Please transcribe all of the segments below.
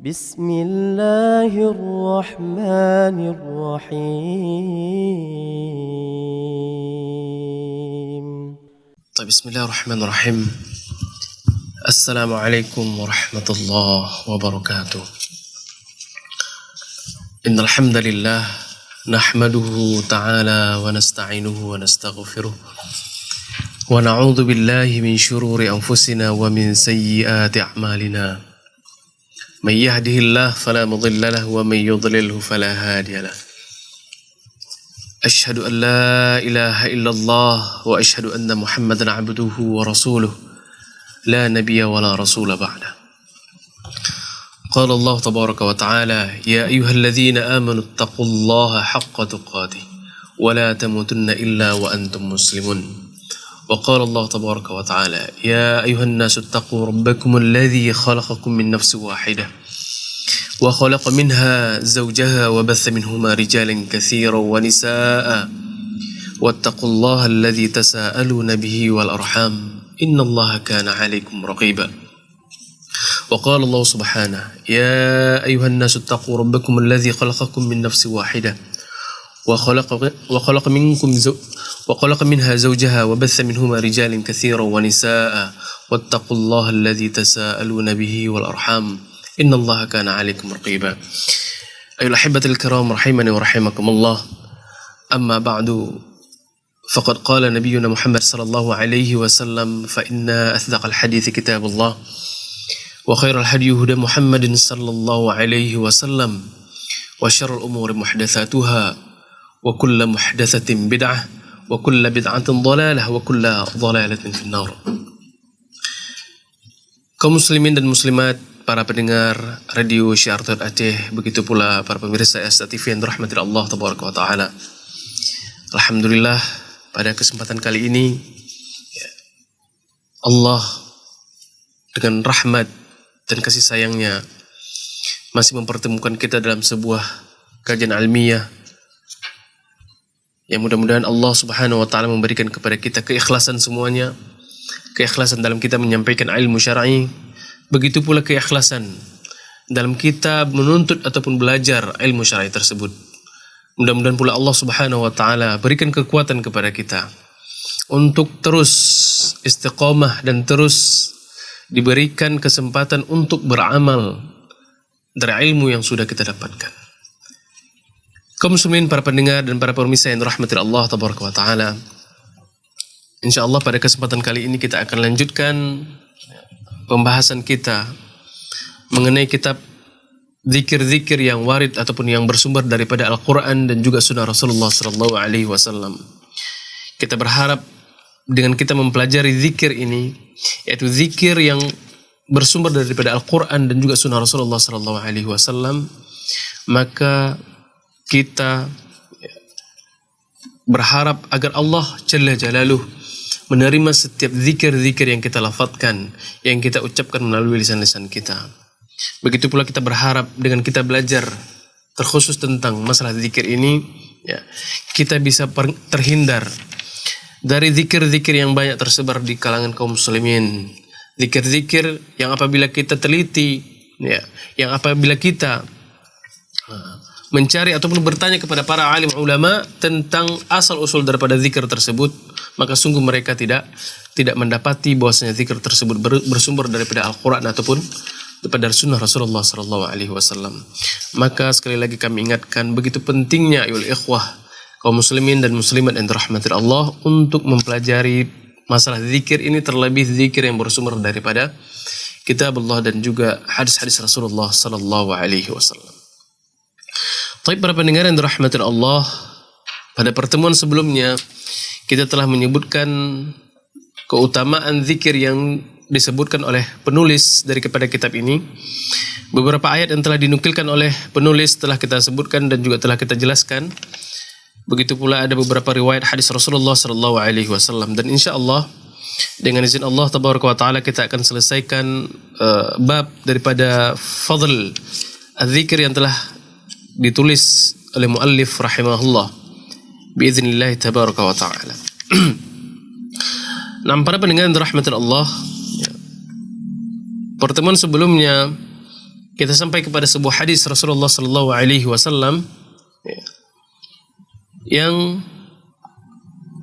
بسم الله الرحمن الرحيم. طيب بسم الله الرحمن الرحيم. السلام عليكم ورحمة الله وبركاته. إن الحمد لله نحمده تعالى ونستعينه ونستغفره ونعوذ بالله من شرور أنفسنا ومن سيئات أعمالنا. من يهده الله فلا مضل له ومن يضلله فلا هادي له. أشهد أن لا إله إلا الله وأشهد أن محمدا عبده ورسوله لا نبي ولا رسول بعده. قال الله تبارك وتعالى: يا أيها الذين آمنوا اتقوا الله حق تقاته ولا تموتن إلا وأنتم مسلمون. وقال الله تبارك وتعالى: يا أيها الناس اتقوا ربكم الذي خلقكم من نفس واحدة وخلق منها زوجها وبث منهما رجالا كثيرا ونساء واتقوا الله الذي تساءلون به والأرحام إن الله كان عليكم رقيبا. وقال الله سبحانه: يا أيها الناس اتقوا ربكم الذي خلقكم من نفس واحدة وخلق منها زوجها وبث منهما رجالا كثيرا ونساء واتقوا الله الذي تساءلون به والأرحام إن الله كان عليكم رقيبا. أيها الأحبة الكرام رحمني ورحمكم الله. أما بعد فقد قال نبينا محمد صلى الله عليه وسلم: فإن أصدق الحديث كتاب الله وخير الهدي هدى محمد صلى الله عليه وسلم وشر الأمور محدثاتها وكل محدثة بدعة وكل بدعة ضلالة وكل ضلالة في النار. Kaum muslimin dan muslimat, para pendengar radio Syiar Aceh, begitu pula para pemirsa STA TV yang dirahmati Allah Tabaraka wa Ta'ala. Alhamdulillah, pada kesempatan kali ini Allah dengan rahmat dan kasih sayangnya masih mempertemukan kita dalam sebuah kajian ilmiah yang mudah-mudahan Allah Subhanahu wa Ta'ala memberikan kepada kita keikhlasan semuanya, keikhlasan dalam kita menyampaikan ilmu syar'i, begitu pula keikhlasan dalam kita menuntut ataupun belajar ilmu syar'i tersebut. Mudah-mudahan pula Allah Subhanahu wa Ta'ala berikan kekuatan kepada kita untuk terus istiqamah dan terus diberikan kesempatan untuk beramal dari ilmu yang sudah kita dapatkan. Kaum muslimin, para pendengar dan para pemirsa yang dirahmati Allah Tabaraka wa Ta'ala, insyaallah pada kesempatan kali ini kita akan lanjutkan pembahasan kita mengenai kitab zikir-zikir yang warid ataupun yang bersumber daripada Al-Quran dan juga sunnah Rasulullah sallallahu alaihi wasallam. Kita berharap dengan kita mempelajari zikir ini, yaitu zikir yang bersumber daripada Al-Quran dan juga sunnah Rasulullah sallallahu alaihi wasallam, maka kita berharap agar Allah Jalla Jalaluh menerima setiap zikir-zikir yang kita lafadzkan, yang kita ucapkan melalui lisan-lisan kita. Begitu pula kita berharap dengan kita belajar terkhusus tentang masalah zikir ini, kita bisa terhindar dari zikir-zikir yang banyak tersebar di kalangan kaum muslimin. Zikir-zikir yang apabila kita teliti, yang apabila kita mencari ataupun bertanya kepada para alim ulama tentang asal-usul daripada zikir tersebut, maka sungguh mereka tidak mendapati bahwasanya zikir tersebut bersumber daripada Al-Quran ataupun daripada sunnah Rasulullah sallallahu alaihi wasallam. Maka sekali lagi kami ingatkan begitu pentingnya ayol ikhwah kaum muslimin dan muslimat yang dirahmati Allah untuk mempelajari masalah zikir ini, terlebih zikir yang bersumber daripada kitab Allah dan juga hadis-hadis Rasulullah sallallahu alaihi wasallam. Baik, para pendengar yang dirahmati Allah, pada pertemuan sebelumnya kita telah menyebutkan keutamaan zikir yang disebutkan oleh penulis dari kepada kitab ini. Beberapa ayat yang telah dinukilkan oleh penulis telah kita sebutkan dan juga telah kita jelaskan. Begitu pula ada beberapa riwayat hadis Rasulullah sallallahu alaihi wasallam, dan insyaallah dengan izin Allah Tabaraka wa Ta'ala kita akan selesaikan bab daripada fadl az-zikir yang telah ditulis oleh muallif rahimahullah biiznillah tabaraka wa ta'ala. Nah, para pendengar yang dirahmati Allah, pertemuan sebelumnya kita sampai kepada sebuah hadis Rasulullah sallallahu alaihi wasallam yang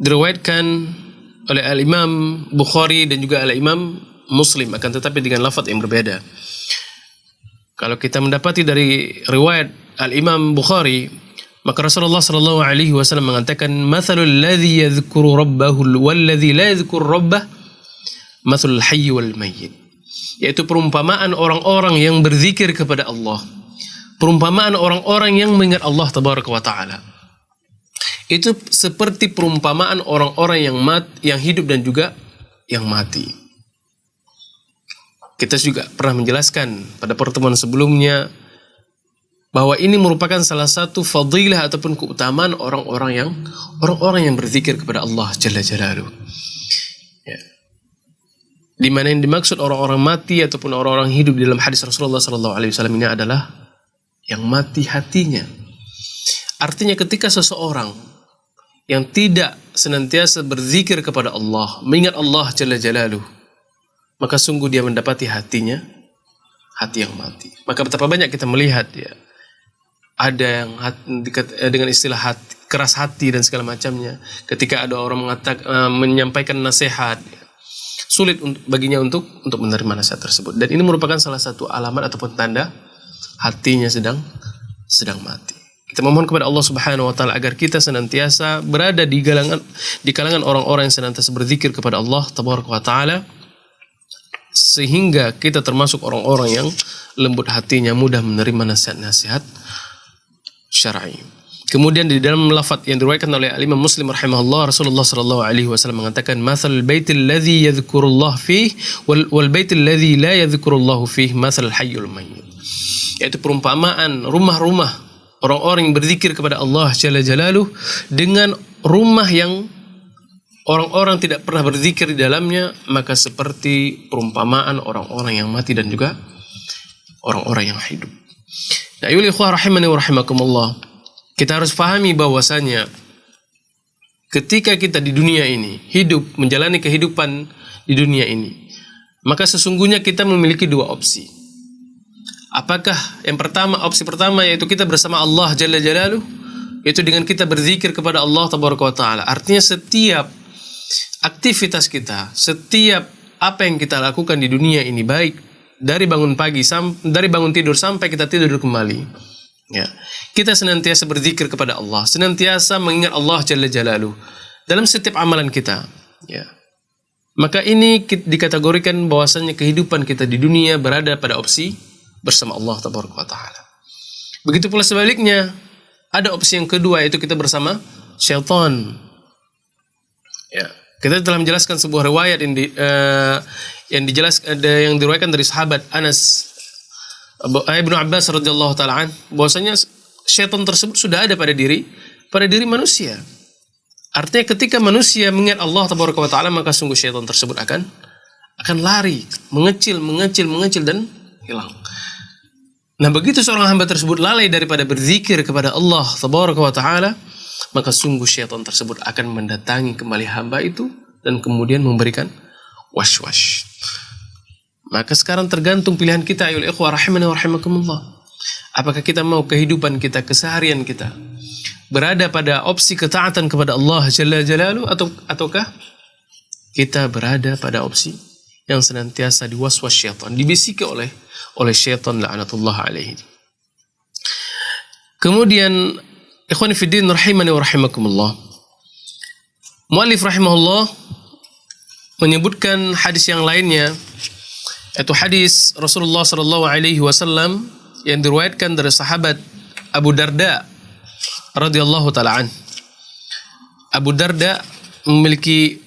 diriwayatkan oleh Al-Imam Bukhari dan juga Al-Imam Muslim, akan tetapi dengan lafaz yang berbeda. Kalau kita mendapati dari riwayat Al-Imam Bukhari, maka Rasulullah sallallahu alaihi wasallam mengatakan, "Matsalul ladzi yadhkuru rabbahu wal ladzi la yadhkuru rabbah, matsalul hayy wal mayyit." Yaitu perumpamaan orang-orang yang berzikir kepada Allah, perumpamaan orang-orang yang mengingat Allah tabaraka wa taala. Itu seperti perumpamaan orang-orang yang hidup dan juga yang mati. Kita juga pernah menjelaskan pada pertemuan sebelumnya bahwa ini merupakan salah satu fadilah ataupun keutamaan orang-orang yang berzikir kepada Allah Jalla Jalaluhu. Ya. Di mana yang dimaksud orang-orang mati ataupun orang-orang hidup di dalam hadis Rasulullah sallallahu alaihi wasallam ini adalah yang mati hatinya. Artinya ketika seseorang yang tidak senantiasa berzikir kepada Allah, mengingat Allah Jalla Jalaluhu, maka sungguh dia mendapati hatinya hati yang mati. Maka betapa banyak kita melihat ya, ada yang dengan istilah keras hati dan segala macamnya. Ketika ada orang menyampaikan nasihat, sulit baginya untuk menerima nasihat tersebut. Dan ini merupakan salah satu alamat ataupun tanda hatinya sedang mati. Kita memohon kepada Allah Subhanahu wa taala agar kita senantiasa berada di kalangan orang-orang yang senantiasa berzikir kepada Allah Tabaraka wa taala, sehingga kita termasuk orang-orang yang lembut hatinya, mudah menerima nasihat-nasihat syar'i. Kemudian di dalam lafaz yang diriwayatkan oleh Imam Muslim rahimahullah, Rasulullah sallallahu alaihi wasallam mengatakan, "Matsalul baitil ladzi yadhkurullah fihi wal baitil ladzi la yadhkurullah fihi matsalul hayyul mayyit." Yaitu perumpamaan rumah-rumah orang-orang yang berzikir kepada Allah Jalla Jalaluhu dengan rumah yang orang-orang tidak pernah berzikir di dalamnya, maka seperti perumpamaan orang-orang yang mati dan juga orang-orang yang hidup. Nah, ayyuhal ikhwah rahimani wa rahimakumullah, kita harus pahami bahwasanya ketika kita di dunia ini hidup, menjalani kehidupan di dunia ini, maka sesungguhnya kita memiliki dua opsi. Apakah opsi pertama yaitu kita bersama Allah Jalla Jalaluhu, yaitu dengan kita berzikir kepada Allah Tabaraka wa taala. Artinya setiap aktivitas kita, setiap apa yang kita lakukan di dunia ini, baik dari bangun tidur sampai kita tidur kembali, ya, kita senantiasa berzikir kepada Allah, senantiasa mengingat Allah Jalla Jalaluhu dalam setiap amalan kita, ya. Maka ini dikategorikan bahwasanya kehidupan kita di dunia berada pada opsi bersama Allah Tabaraka wa taala. Begitu pula sebaliknya, ada opsi yang kedua, yaitu kita bersama syaitan. Ya, kita telah menjelaskan sebuah riwayat yang diriwayatkan dari sahabat Anas Ibnu Abbas radhiyallahu taala bahwasanya syaitan tersebut sudah ada pada diri manusia. Artinya ketika manusia mengingat Allah Tabaraka wa taala, maka sungguh syaitan tersebut akan lari, mengecil dan hilang. Nah, begitu seorang hamba tersebut lalai daripada berzikir kepada Allah Tabaraka wa taala, maka sungguh syaitan tersebut akan mendatangi kembali hamba itu dan kemudian memberikan waswas. Maka sekarang tergantung pilihan kita, ayyuhal ikhwah rahimani wa rahimakumullah. Apakah kita mau kehidupan kita, keseharian kita berada pada opsi ketaatan kepada Allah Jalla Jalaluhu, ataukah kita berada pada opsi yang senantiasa diwaswas syaitan, dibisiki oleh syaitan la'natullah alaihi. Kemudian ikhwani fiddin rahimani wa rahimakumullah, muallif rahimahullah menyebutkan hadis yang lainnya, yaitu hadis Rasulullah sallallahu alaihi wasallam yang diriwayatkan dari sahabat Abu Darda radhiyallahu taala an. Abu Darda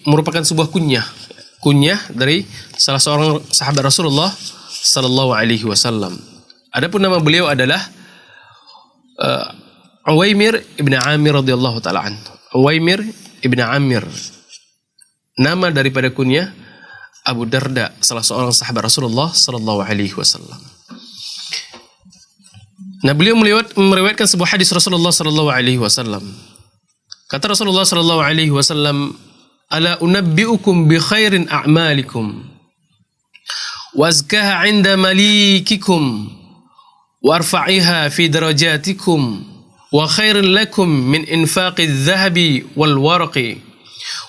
merupakan sebuah kunyah dari salah seorang sahabat Rasulullah sallallahu alaihi wasallam. Adapun nama beliau adalah Uwaimir ibn Amir radhiyallahu taala an. Uwaimir ibn Amir, nama daripada kunyah Abu Darda, salah seorang sahabat Rasulullah sallallahu alaihi wasallam. Nah, beliau meriwayatkan sebuah hadis Rasulullah sallallahu alaihi wasallam. Kata Rasulullah sallallahu alaihi wasallam, "Ala unabbiukum bi khairin a'malikum wa azkaha 'inda malikikum warfa'iha fi darajatikum wa khairin lakum min infaqi dhahabi wal warqi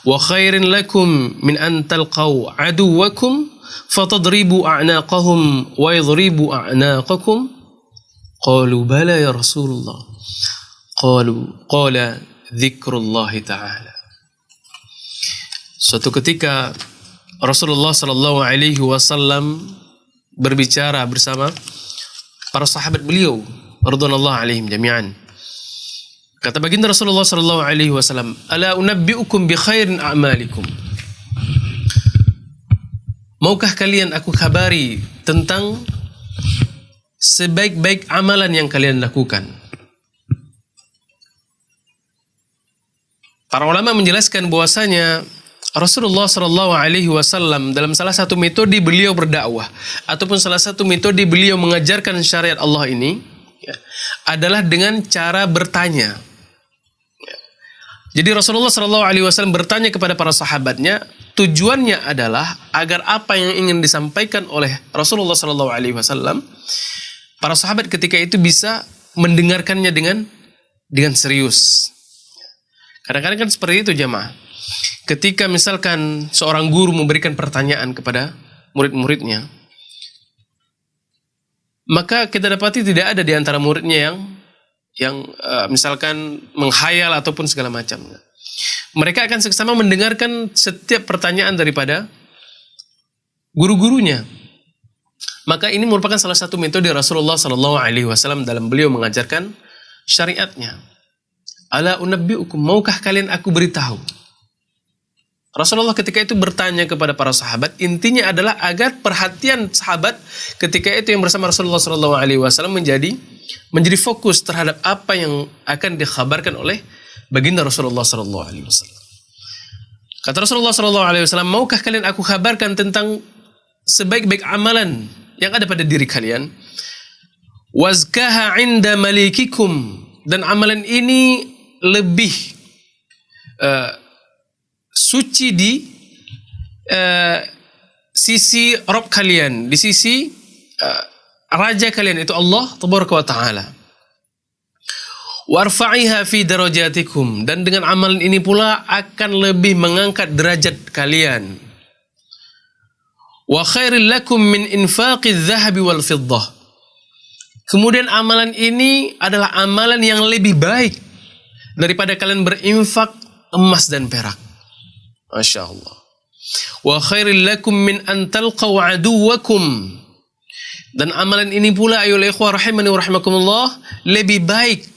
wa khairin lakum min an talqaw aduwakum fatadribu a'naqahum wa yadribu a'naqakum. Qalu bala ya Rasulullah. Qala dzikrullahi ta'ala. Suatu ketika Rasulullah sallallahu alaihi wasallam berbicara bersama para sahabat beliau radhiyallahu alaihim jami'an. Kata baginda Rasulullah sallallahu alaihi wasallam, "Ala unabbiukum bi khairin a'malikum." Maukah kalian aku kabari tentang sebaik-baik amalan yang kalian lakukan? Para ulama menjelaskan bahwasanya Rasulullah sallallahu alaihi wasallam dalam salah satu metode beliau berdakwah ataupun salah satu metode beliau mengajarkan syariat Allah ini adalah dengan cara bertanya. Jadi Rasulullah sallallahu alaihi wasallam bertanya kepada para sahabatnya, tujuannya adalah agar apa yang ingin disampaikan oleh Rasulullah sallallahu alaihi wasallam, para sahabat ketika itu bisa mendengarkannya dengan serius. Kadang-kadang kan seperti itu jamaah. Ketika misalkan seorang guru memberikan pertanyaan kepada murid-muridnya, maka kita dapati tidak ada di antara muridnya yang misalkan menghayal ataupun segala macam. Mereka akan seksama mendengarkan setiap pertanyaan daripada guru-gurunya. Maka ini merupakan salah satu metode Rasulullah sallallahu alaihi wasallam dalam beliau mengajarkan syariatnya. Ala unabbiukum, maukah kalian aku beritahu? Rasulullah ketika itu bertanya kepada para sahabat, intinya adalah agar perhatian sahabat ketika itu yang bersama Rasulullah SAW menjadi fokus terhadap apa yang akan dikhabarkan oleh baginda Rasulullah SAW. Kata Rasulullah SAW, maukah kalian aku kabarkan tentang sebaik-baik amalan yang ada pada diri kalian? Wazkaha inda malikikum, dan amalan ini lebih suci di sisi Rabb kalian, di sisi raja kalian, itu Allah tabaraka wa ta'ala. Warfa'iha fi darajatikum, dan dengan amalan ini pula akan lebih mengangkat derajat kalian. Wa khairil lakum min infaqi dhahabi wal fiddah. Kemudian amalan ini adalah amalan yang lebih baik daripada kalian berinfak emas dan perak. Masya Allah. Wa khairil lakum min an talqaw aduwakum, dan amalan ini pula ayolah ikhwah rahimani wa rahimakumullah, lebih baik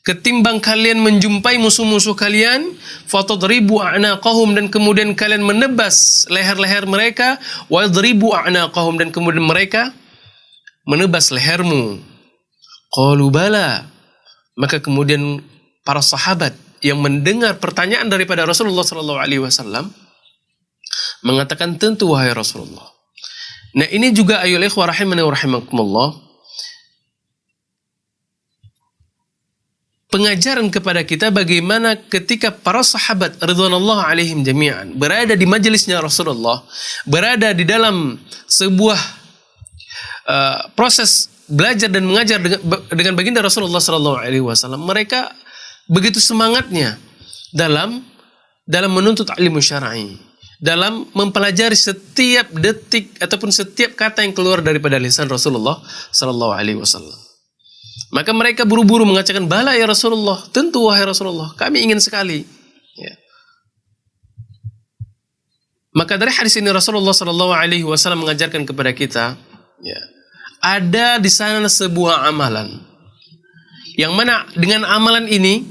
ketimbang kalian menjumpai musuh-musuh kalian, fatadribu a'naqahum, dan kemudian kalian menebas leher-leher mereka, wa yadribu a'naqahum, dan kemudian mereka menebas lehermu. Qalu bala, maka kemudian para sahabat yang mendengar pertanyaan daripada Rasulullah SAW mengatakan, tentu wahai Rasulullah. Nah ini juga ayolah ikhwah rahimani wa rahimakumullah, pengajaran kepada kita bagaimana ketika para sahabat ridwanullah alaihim jami'an berada di majelisnya Rasulullah, berada di dalam sebuah proses belajar dan mengajar dengan baginda Rasulullah SAW, mereka begitu semangatnya dalam menuntut ilmu syar'i, dalam mempelajari setiap detik ataupun setiap kata yang keluar daripada lisan Rasulullah SAW. Maka mereka buru-buru mengatakan, bala ya Rasulullah, tentu wahai Rasulullah, kami ingin sekali. Ya. Maka dari hadis ini Rasulullah SAW mengajarkan kepada kita, ya, ada di sana sebuah amalan, yang mana dengan amalan ini,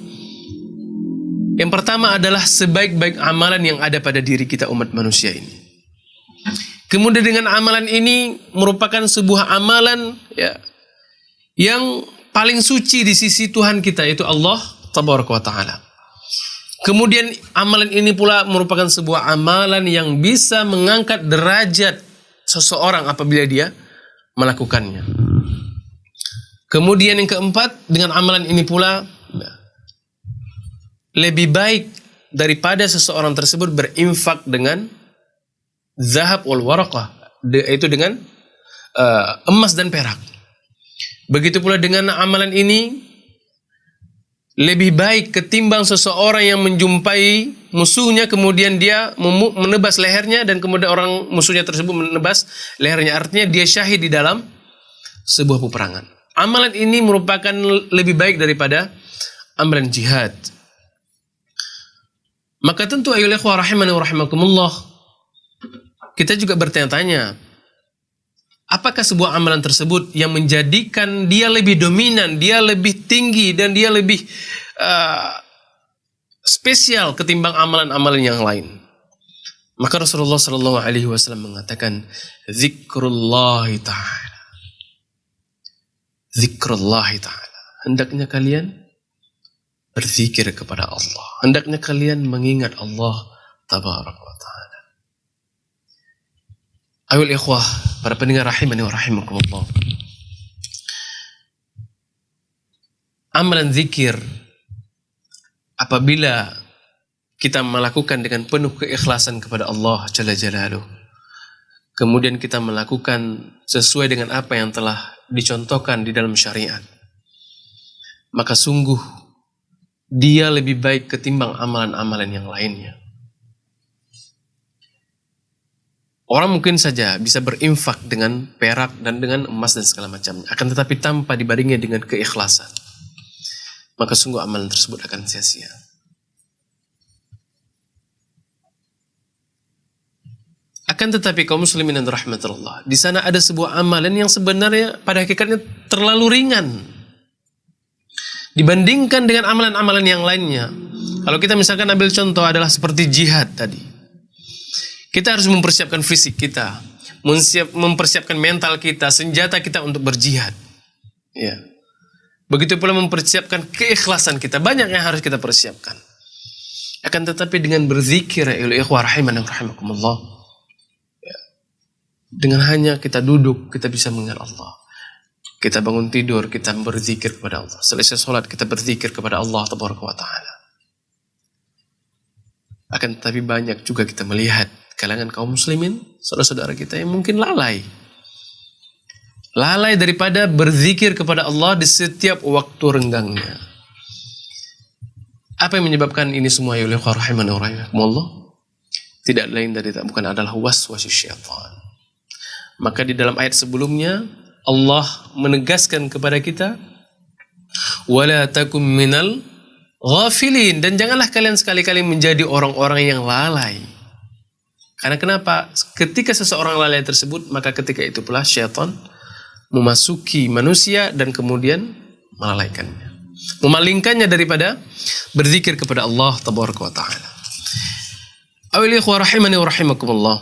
yang pertama adalah sebaik-baik amalan yang ada pada diri kita umat manusia ini. Kemudian dengan amalan ini merupakan sebuah amalan, ya, yang paling suci di sisi Tuhan kita, yaitu Allah tabaraka wa ta'ala. Kemudian amalan ini pula merupakan sebuah amalan yang bisa mengangkat derajat seseorang apabila dia melakukannya. Kemudian yang keempat, dengan amalan ini pula lebih baik daripada seseorang tersebut berinfak dengan zahab wal waraqah, yaitu dengan emas dan perak. Begitu pula dengan amalan ini lebih baik ketimbang seseorang yang menjumpai musuhnya kemudian dia menebas lehernya dan kemudian orang musuhnya tersebut menebas lehernya. Artinya dia syahid di dalam sebuah peperangan. Amalan ini merupakan lebih baik daripada amalan jihad. Maka tentu ayolah ikhwah rahimani wa rahimakumullah, kita juga bertanya-tanya, apakah sebuah amalan tersebut yang menjadikan dia lebih dominan, dia lebih tinggi, dan dia lebih spesial ketimbang amalan-amalan yang lain? Maka Rasulullah Sallallahu Alaihi Wasallam mengatakan, Zikrullahi Ta'ala. Zikrullahi Ta'ala. Hendaknya kalian berzikir kepada Allah. Hendaknya kalian mengingat Allah Tabaraka wa Ta'ala. Ayol ikhwah, para pendengar rahimani wa rahimakumullah. Amalan zikir apabila kita melakukan dengan penuh keikhlasan kepada Allah Jalla Jalaluh, kemudian kita melakukan sesuai dengan apa yang telah dicontohkan di dalam syariat, maka sungguh dia lebih baik ketimbang amalan-amalan yang lainnya. Orang mungkin saja bisa berinfak dengan perak dan dengan emas dan segala macamnya, akan tetapi tanpa dibarengi dengan keikhlasan, maka sungguh amalan tersebut akan sia-sia. Akan tetapi kaum muslimin dan rahmatullah, di sana ada sebuah amalan yang sebenarnya pada hakikatnya terlalu ringan dibandingkan dengan amalan-amalan yang lainnya. Kalau kita misalkan ambil contoh adalah seperti jihad tadi. Kita harus mempersiapkan fisik kita, mempersiapkan mental kita, senjata kita untuk berjihad. Ya. Begitu pula mempersiapkan keikhlasan kita, banyak yang harus kita persiapkan. Akan tetapi dengan berzikir, ya ikhwah rahimani wa rahimakumullah, ya, dengan hanya kita duduk, kita bisa mengingat Allah. Kita bangun tidur, kita berzikir kepada Allah. Selesai sholat, kita berzikir kepada Allah Tabaraka wa Ta'ala. Akan tetapi banyak juga kita melihat kalangan kaum muslimin, saudara-saudara kita yang mungkin lalai. Lalai daripada berzikir kepada Allah di setiap waktu renggangnya. Apa yang menyebabkan ini semua? Ya Allah rahimani wa rahimakumullah, tidak lain dari bukan adalah waswas syaitan. Maka di dalam ayat sebelumnya Allah menegaskan kepada kita, wala takum minal ghafilin, dan janganlah kalian sekali-kali menjadi orang-orang yang lalai. Karena kenapa? Ketika seseorang lalai tersebut, maka ketika itu pula syaitan memasuki manusia dan kemudian melalaikannya, memalingkannya daripada berzikir kepada Allah Tabaraka wa Ta'ala. Awil ikhwah rahimani wa rahimakumullah.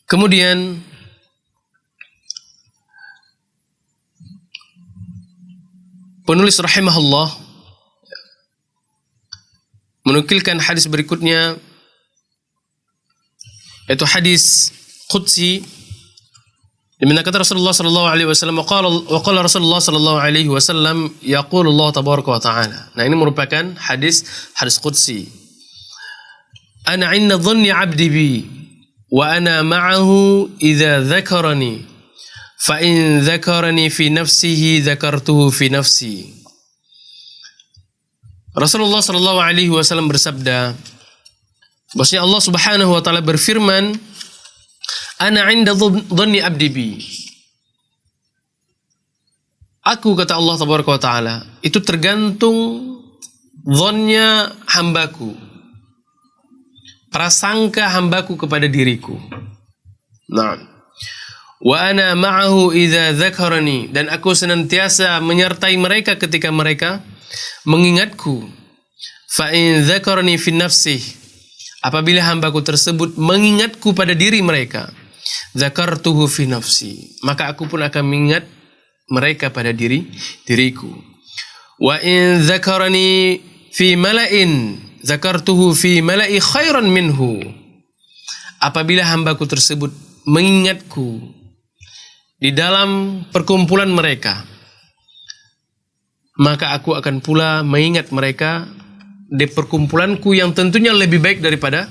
Kemudian penulis rahimahullah menukilkan hadis berikutnya, yaitu hadis qudsi, di mana kata Rasulullah sallallahu alaihi wasallam, wa qala Rasulullah sallallahu alaihi wasallam, yaqulu Allah tabaraka wa ta'ala. Nah, ini merupakan hadis qudsi. Ana 'inda dhanni 'abdi bi wa ana ma'ahu idza dzakarani fa in dzakarani fi nafsihi dzakartuhu fi nafsi. Rasulullah sallallahu alaihi wasallam bersabda, bahwasanya Allah Subhanahu wa taala berfirman, ana 'inda dhanni 'abdi bi. Aku, kata Allah tabaraka wa taala, itu tergantung dhannya hambaku, prasangka hambaku kepada diriku. Nah, wa ana ma'ahu idza dzakarani, dan aku senantiasa menyertai mereka ketika mereka mengingatku. Fa in dzakarani fi nafsi, apabila hambaku tersebut mengingatku pada diri mereka, dzakartuhu fi nafsi, maka aku pun akan mengingat mereka pada diriku. Wa in dzakarani fi mala'in dzakartuhu fi mala'i khairan minhu, apabila hambaku tersebut mengingatku di dalam perkumpulan mereka, maka aku akan pula mengingat mereka di perkumpulanku yang tentunya lebih baik daripada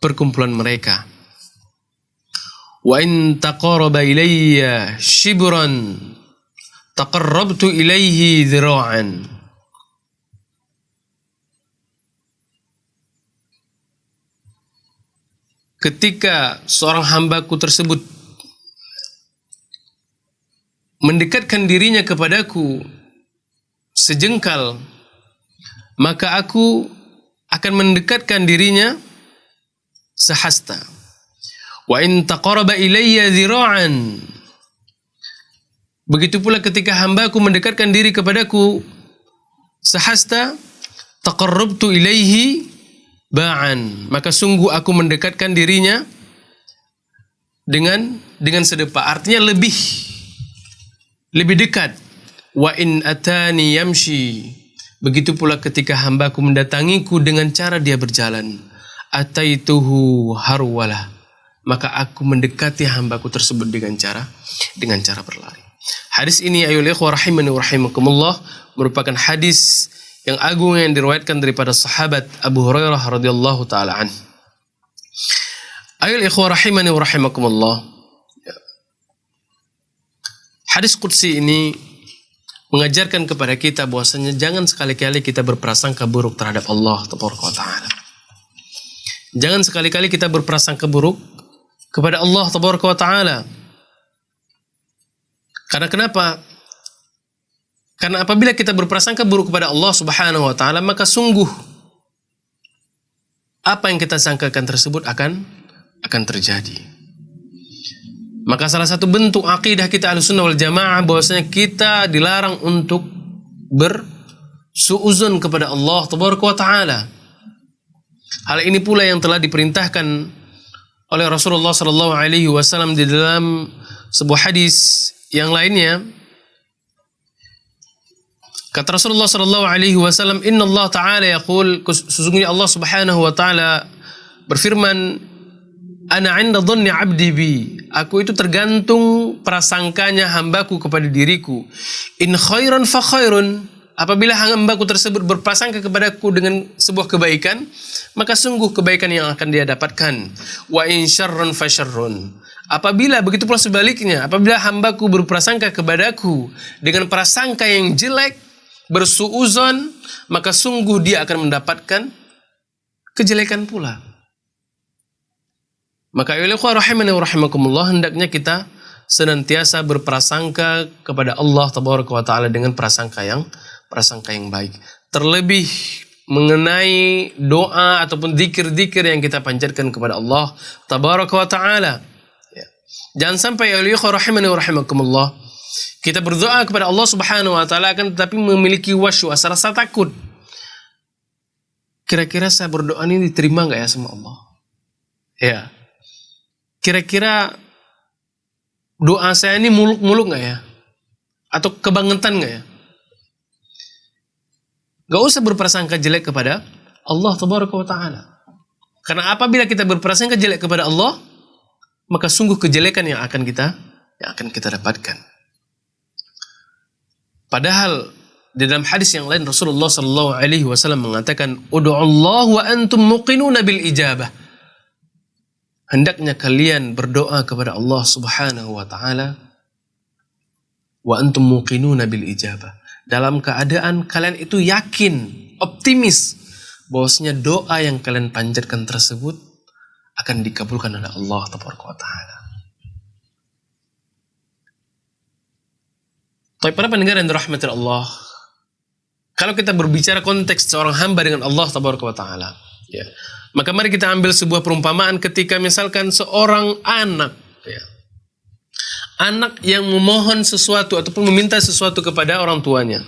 perkumpulan mereka. Wa in taqarraba ilayya shibran taqarrabtu ilayhi dhira'an. Ketika seorang hambaku tersebut mendekatkan dirinya kepadaku sejengkal, maka aku akan mendekatkan dirinya sehasta. Wa in taqarraba ilayya dhira'an. Begitu pula ketika hambaku mendekatkan diri kepadaku sehasta, taqarrabtu ilaihi ba'an. Maka sungguh aku mendekatkan dirinya dengan sedepah. Artinya lebih dekat. Wa in atani yamshi. Begitu pula ketika hambaku mendatangiku dengan cara dia berjalan, ataituhu harwalah. Maka aku mendekati hambaku tersebut dengan cara berlari. Hadis ini ayyuhal ikhwah rahimani wa rahimakumullah merupakan hadis yang agung yang diriwayatkan daripada sahabat Abu Hurairah radhiyallahu taala anhu. Ayyuhal ikhwah rahimani wa rahimakumullah. Hadis qudsi ini mengajarkan kepada kita bahwasanya jangan sekali-kali kita berprasangka buruk terhadap Allah taala. Jangan sekali-kali kita berprasangka buruk kepada Allah taala. Karena kenapa? Karena apabila kita berprasangka buruk kepada Allah Subhanahu wa taala, maka sungguh apa yang kita sangkakan tersebut akan terjadi. Maka salah satu bentuk akidah kita Ahlussunnah wal Jamaah bahwasanya kita dilarang untuk bersuuzon kepada Allah taala. Hal ini pula yang telah diperintahkan oleh Rasulullah sallallahu alaihi wasallam di dalam sebuah hadis yang lainnya. Kata Rasulullah sallallahu alaihi wasallam, "Inna Allah ta'ala yaqul," sesungguhnya Allah Subhanahu wa taala berfirman, "Ana 'inda dhanni 'abdi bi." Aku itu tergantung prasangkanya hambaku kepada diriku. In khairan fa khairun. Apabila hambaku tersebut berprasangka kepadaku dengan sebuah kebaikan, maka sungguh kebaikan yang akan dia dapatkan. Wa in syarrun fa syarrun. Apabila begitu pula sebaliknya, apabila hambaku berprasangka kepadaku dengan prasangka yang jelek, bersuuzon, maka sungguh dia akan mendapatkan kejelekan pula. Maka ya ikhwah rahimani wa rahimakumullah, hendaknya kita senantiasa berprasangka kepada Allah tabaraka wa taala dengan prasangka yang baik. Terlebih mengenai doa ataupun zikir-zikir yang kita panjatkan kepada Allah tabaraka wa taala. Ya. Jangan sampai ya ikhwah rahimani wa rahimakumullah, kita berdoa kepada Allah Subhanahu wa taala akan tetapi memiliki waswas, rasa takut. Kira-kira saya berdoa ini diterima enggak ya sama Allah? Ya. Kira-kira doa saya ini muluk-muluk enggak ya? Atau kebangetan enggak ya? Gak usah berprasangka jelek kepada Allah tabaraka wa ta'ala. Karena apabila kita berprasangka jelek kepada Allah, maka sungguh kejelekan yang akan kita dapatkan. Padahal di dalam hadis yang lain Rasulullah sallallahu alaihi wasallam mengatakan, "Ud'uallah wa antum muqinuna bil ijabah." Hendaknya kalian berdoa kepada Allah Subhanahu wa taala wa antum muqinuna bil ijabah. Dalam keadaan kalian itu yakin, optimis bahwasanya doa yang kalian panjatkan tersebut akan dikabulkan oleh Allah Taala. Tapi para pendengar yang dirahmati Allah, kalau kita berbicara konteks seorang hamba dengan Allah Taala, ya, maka mari kita ambil sebuah perumpamaan ketika misalkan seorang anak, ya, anak yang memohon sesuatu ataupun meminta sesuatu kepada orang tuanya.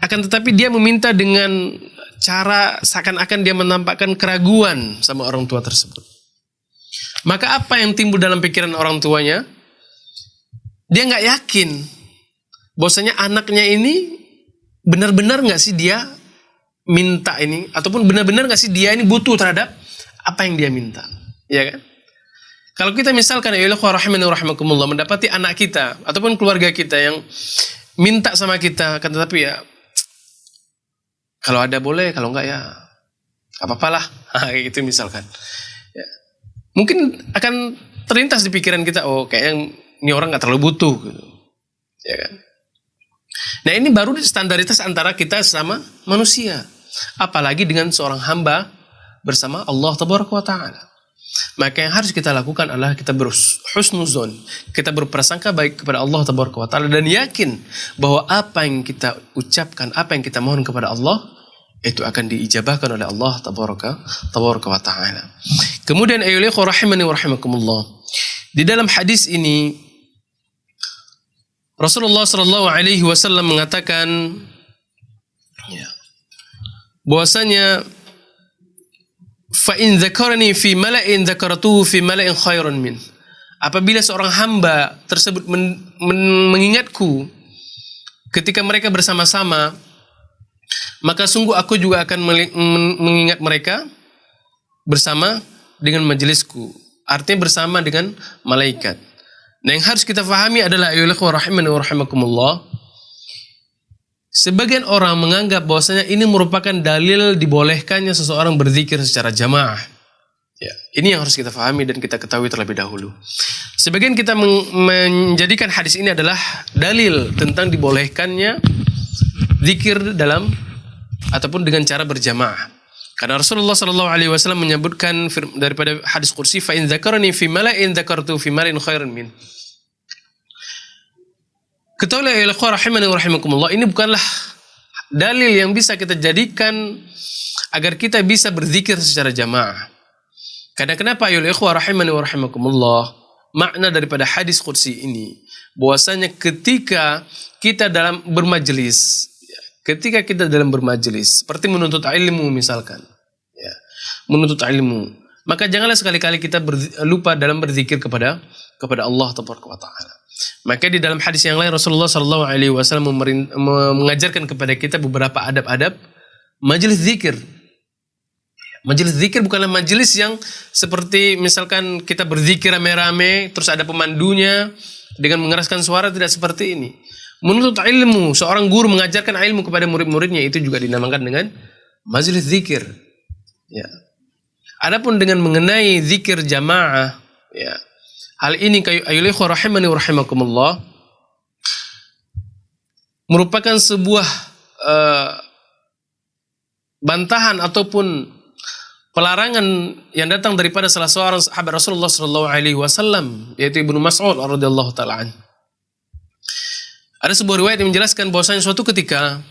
Akan tetapi dia meminta dengan cara seakan-akan dia menampakkan keraguan sama orang tua tersebut. Maka apa yang timbul dalam pikiran orang tuanya? Dia nggak yakin bahwasanya anaknya ini benar-benar nggak sih dia minta ini, ataupun benar-benar nggak sih dia ini butuh terhadap apa yang dia minta, ya kan? Kalau kita misalkan ya Allah rahimani wa rahimakumullah mendapati anak kita ataupun keluarga kita yang minta sama kita, kan tetapi ya kalau ada boleh, kalau enggak ya apa-apalah, kayak gitu misalkan. Ya. Mungkin akan terlintas di pikiran kita, oh kayaknya ini orang nggak terlalu butuh gitu. Ya kan? Nah, ini baru standaritas antara kita sama manusia. Apalagi dengan seorang hamba bersama Allah Tabaraka wa Ta'ala. Maka yang harus kita lakukan adalah kita berhusnuzon, kita berprasangka baik kepada Allah Tabaraka wa Ta'ala, dan yakin bahwa apa yang kita ucapkan, apa yang kita mohon kepada Allah, itu akan diijabahkan oleh Allah Tabaraka wa Ta'ala. Kemudian ayolah rahimani wa rahimakumullah, di dalam hadis ini Rasulullah sallallahu alaihi wasallam mengatakan bahwasanya fa in dzakarani fi mala'in dzakaratuhu fi mala'in khairan min. Apabila seorang hamba tersebut mengingatku ketika mereka bersama-sama, maka sungguh aku juga akan mengingat mereka bersama dengan majelisku. Artinya bersama dengan malaikat. Nah, yang harus kita fahami adalah ayyuhal rahimani wa rahimakumullah, sebagian orang menganggap bahwasanya ini merupakan dalil dibolehkannya seseorang berzikir secara jamaah. Ya, ini yang harus kita fahami dan kita ketahui terlebih dahulu. Sebagian kita menjadikan hadis ini adalah dalil tentang dibolehkannya zikir dalam ataupun dengan cara berjamaah. Karena Rasulullah sallallahu alaihi wasallam menyebutkan daripada hadis qudsi, fa in dzakarani fi mala'in dzakartu fi mala'in khairan min. Ketahuilah ya ikhwah rahimani wa rahimakumullah, ini bukanlah dalil yang bisa kita jadikan agar kita bisa berzikir secara jamaah. Karena kenapa ya ikhwah rahimani wa rahimakumullah? Makna daripada hadis qudsi ini bahwasanya ketika kita dalam bermajelis, seperti menuntut ilmu misalkan, ya, menuntut ilmu, maka janganlah sekali-kali kita lupa dalam berzikir kepada Allah Tabaraka wa Ta'ala. Maka di dalam hadis yang lain Rasulullah sallallahu alaihi wasallam mengajarkan kepada kita beberapa adab-adab majelis zikir. Majelis zikir bukanlah majelis yang seperti misalkan kita berzikir rame-rame terus ada pemandunya dengan mengeraskan suara, tidak seperti ini. Menuntut ilmu, seorang guru mengajarkan ilmu kepada murid-muridnya, itu juga dinamakan dengan majelis zikir. Ya. Adapun dengan mengenai zikir jamaah, ya, hal ini ayyuhal ikhwah rahimani wa rahimakumullah merupakan sebuah bantahan ataupun pelarangan yang datang daripada salah seorang sahabat Rasulullah sallallahu alaihi wasallam, yaitu Ibnu Mas'ud radhiyallahu taala anhu. Ada sebuah riwayat yang menjelaskan bahwasanya suatu ketika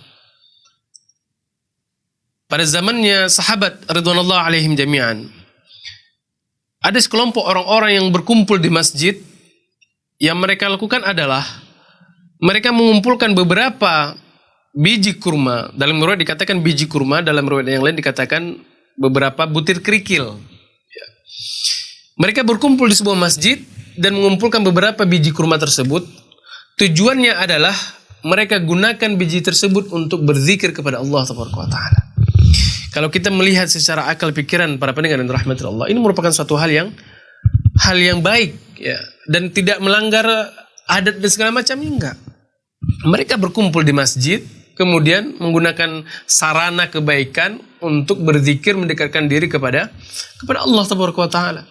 pada zamannya sahabat radhiyallahu alaihim jami'an, ada sekelompok orang-orang yang berkumpul di masjid. Yang mereka lakukan adalah mereka mengumpulkan beberapa biji kurma. Dalam riwayat dikatakan biji kurma, dalam riwayat yang lain dikatakan beberapa butir kerikil. Ya. Mereka berkumpul di sebuah masjid dan mengumpulkan beberapa biji kurma tersebut. Tujuannya adalah mereka gunakan biji tersebut untuk berzikir kepada Allah Taala. Kalau kita melihat secara akal pikiran para pendengar dan rahmat Allah, ini merupakan suatu hal yang baik, ya, dan tidak melanggar adat dan segala macam, enggak. Mereka berkumpul di masjid, kemudian menggunakan sarana kebaikan untuk berzikir, mendekatkan diri kepada Allah Taala.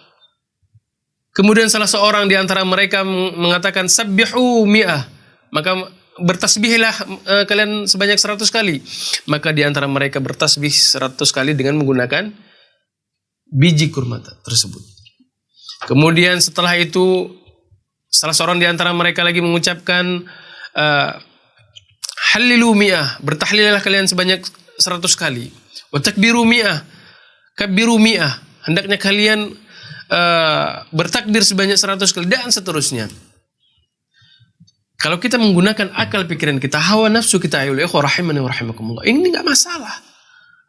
Kemudian salah seorang di antara mereka mengatakan sabbihu mi'ah, maka bertasbihlah kalian sebanyak 100 kali. Maka di antara mereka bertasbih 100 kali dengan menggunakan biji kurma tersebut. Kemudian setelah itu salah seorang di antara mereka lagi mengucapkan halilu mi'ah, bertahlilah kalian sebanyak 100 kali. Wa takbiru mi'ah, kabbiru mi'ah, hendaknya kalian bertakbir sebanyak 100 kali, dan seterusnya. Kalau kita menggunakan akal pikiran kita, hawa nafsu kita, ayyuhal ikhwah rahimani wa rahimakumullah, ini enggak masalah.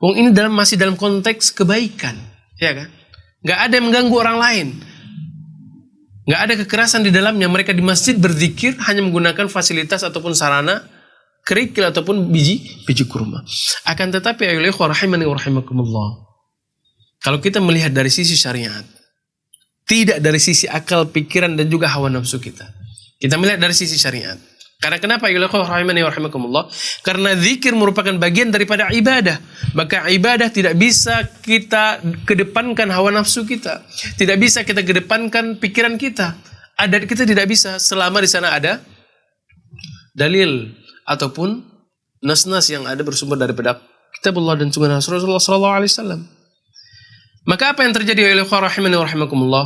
Wong ini masih dalam konteks kebaikan, ya kan? Enggak ada yang mengganggu orang lain. Enggak ada kekerasan di dalamnya. Mereka di masjid berzikir hanya menggunakan fasilitas ataupun sarana kerikil ataupun biji kurma. Akan tetapi ayyuhal ikhwah rahimani wa rahimakumullah, kalau kita melihat dari sisi syariat, tidak dari sisi akal pikiran dan juga hawa nafsu kita. Kita melihat dari sisi syariat. Karena kenapa? Rahimani wa rahimakumullah. Karena zikir merupakan bagian daripada ibadah. Maka ibadah tidak bisa kita kedepankan hawa nafsu kita. Tidak bisa kita kedepankan pikiran kita. Adat kita tidak bisa selama di sana ada dalil ataupun nas-nas yang ada bersumber daripada kitabullah dan sunnah Rasulullah sallallahu alaihi wasallam. Maka apa yang terjadi oleh rahimani wa rahimakumullah?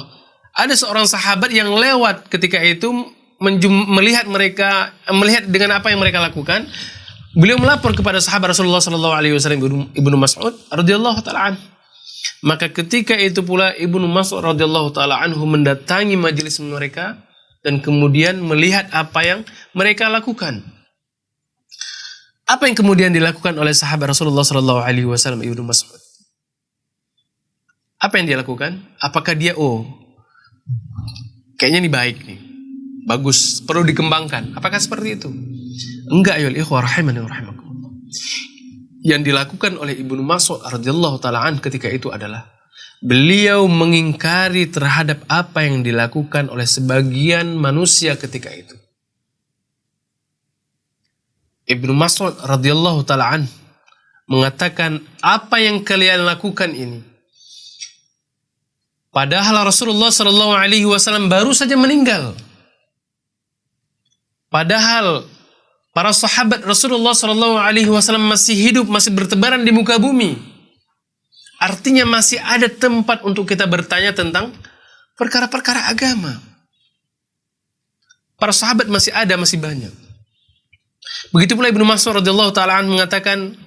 Ada seorang sahabat yang lewat ketika itu melihat dengan apa yang mereka lakukan. Beliau melapor kepada sahabat Rasulullah sallallahu alaihi wasallam Ibnu Mas'ud radhiyallahu taala anhu. Maka ketika itu pula Ibnu Mas'ud radhiyallahu taala anhu mendatangi majelis mereka dan kemudian melihat apa yang mereka lakukan. Apa yang kemudian dilakukan oleh sahabat Rasulullah sallallahu alaihi wasallam Ibnu Mas'ud? Apa yang dia lakukan? Apakah dia kayaknya ini baik nih, bagus, perlu dikembangkan? Apakah seperti itu? Enggak, ayyuhal ikhwah rahimani wa rahimakumullah. Yang dilakukan oleh Ibnu Mas'ud radhiyallahu taala an ketika itu adalah beliau mengingkari terhadap apa yang dilakukan oleh sebagian manusia ketika itu. Ibnu Mas'ud radhiyallahu taala an mengatakan, apa yang kalian lakukan ini? Padahal Rasulullah sallallahu alaihi wasallam baru saja meninggal. Padahal para sahabat Rasulullah sallallahu alaihi wasallam masih hidup, masih bertebaran di muka bumi. Artinya masih ada tempat untuk kita bertanya tentang perkara-perkara agama. Para sahabat masih ada, masih banyak. Begitu pula Ibnu Mas'ud radhiyallahu taala an mengatakan,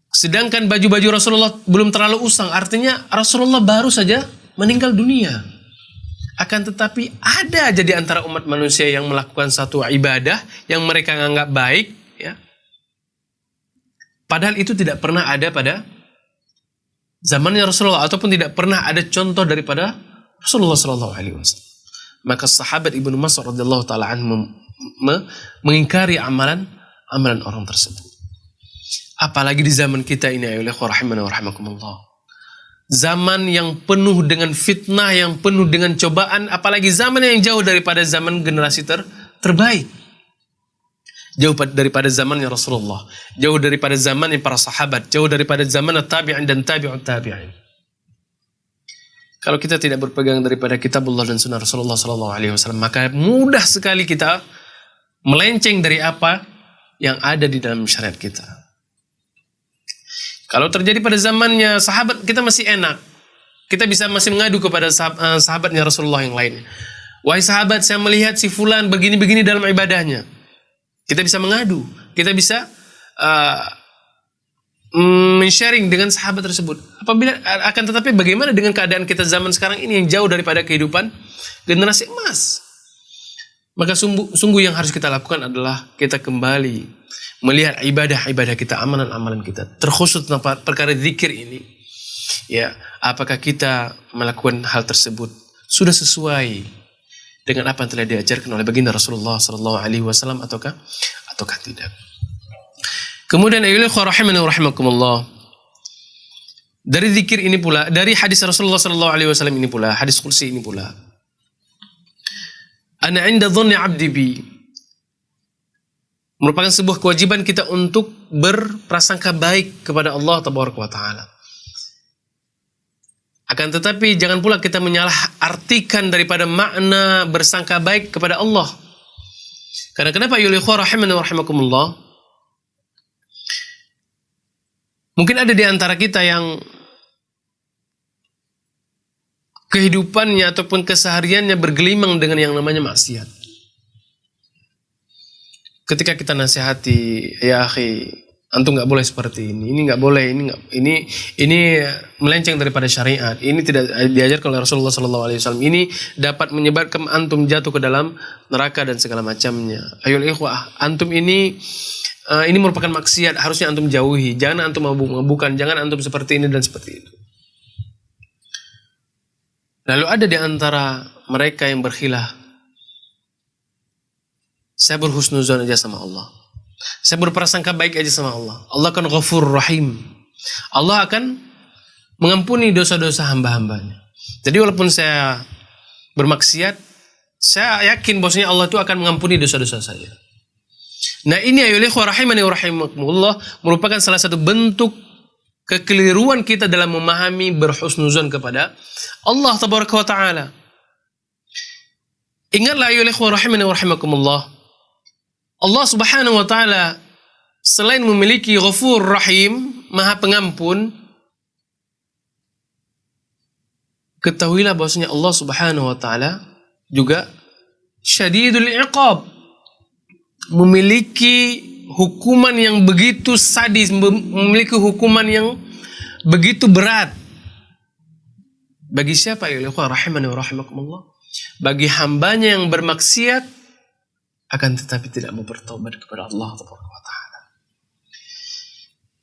sedangkan baju-baju Rasulullah belum terlalu usang, artinya Rasulullah baru saja meninggal dunia. Akan tetapi ada aja di antara umat manusia yang melakukan satu ibadah yang mereka anggap baik, ya. Padahal itu tidak pernah ada pada zamannya Rasulullah ataupun tidak pernah ada contoh daripada Rasulullah sallallahu alaihi wasallam. Maka sahabat Ibnu Mas'ud radhiyallahu taala anhu mengingkari amalan orang tersebut. Apalagi di zaman kita ini, ayolah rahimana wa rahimakumullah. Zaman yang penuh dengan fitnah, yang penuh dengan cobaan, apalagi zaman yang jauh daripada zaman generasi terbaik. Jauh daripada zamannya Rasulullah, jauh daripada zamannya para sahabat, jauh daripada zaman tabi'in dan tabi'ut tabi'in. Kalau kita tidak berpegang daripada kitabullah dan sunnah Rasulullah sallallahu alaihi wasallam, maka mudah sekali kita melenceng dari apa yang ada di dalam syariat kita. Kalau terjadi pada zamannya sahabat, kita masih enak. Kita bisa masih mengadu kepada sahabatnya Rasulullah yang lainnya. Wahai sahabat, saya melihat si fulan begini-begini dalam ibadahnya. Kita bisa mengadu. Kita bisa men-sharing dengan sahabat tersebut. Akan tetapi bagaimana dengan keadaan kita zaman sekarang ini yang jauh daripada kehidupan generasi emas? Maka sungguh yang harus kita lakukan adalah kita kembali melihat ibadah-ibadah kita, amalan-amalan kita, terkhusus tentang perkara zikir ini. Ya, apakah kita melakukan hal tersebut sudah sesuai dengan apa yang telah diajarkan oleh baginda Rasulullah sallallahu alaihi wasallam ataukah tidak? Kemudian ayyuhal rahimani wa rahimakumullah. Dari zikir ini pula, dari hadis Rasulullah sallallahu alaihi wasallam ini pula, hadis qudsi ini pula. Ana 'inda dhanni 'abdi bi. Merupakan sebuah kewajiban kita untuk berprasangka baik kepada Allah tabaraka wa taala. Akan tetapi jangan pula kita menyalahartikan daripada makna bersangka baik kepada Allah. Karena kenapa ayyuhal rahimani wa rahimakumullah? Mungkin ada di antara kita yang kehidupannya ataupun kesehariannya bergelimang dengan yang namanya maksiat. Ketika kita nasihati, ya akhi, antum nggak boleh seperti ini nggak boleh, ini melenceng daripada syariat, ini tidak diajarkan oleh Rasulullah SAW, ini dapat menyebabkan antum jatuh ke dalam neraka dan segala macamnya. Ayolah ikhwah, antum ini merupakan maksiat, harusnya antum jauhi, jangan antum mabuk-mabukan, jangan antum seperti ini dan seperti itu. Lalu ada di antara mereka yang berkhilaf, saya berhusnuzon aja sama Allah. Saya berprasangka baik aja sama Allah. Allah akan Ghafur Rahim. Allah akan mengampuni dosa-dosa hamba-hambanya. Jadi walaupun saya bermaksiat, saya yakin bahwasanya Allah itu akan mengampuni dosa-dosa saya. Nah, ini ayolah rahimani wa rahimakumullah merupakan salah satu bentuk kekeliruan kita dalam memahami berhusnuzon kepada Allah tabaraka wa taala. Ingatlah ayolah rahimani wa rahimakumullah, Allah subhanahu wa taala selain memiliki Ghafur Rahim, Maha Pengampun, ketahuilah bahwasanya Allah subhanahu wa taala juga Syadidul Iqab, memiliki hukuman yang begitu sadis, memiliki hukuman yang begitu berat. Bagi siapa ya ikhwan rahimani wa rahimakumullah? Bagi hambanya yang bermaksiat akan tetapi tidak mau bertobat kepada Allah Subhanahu wa taala.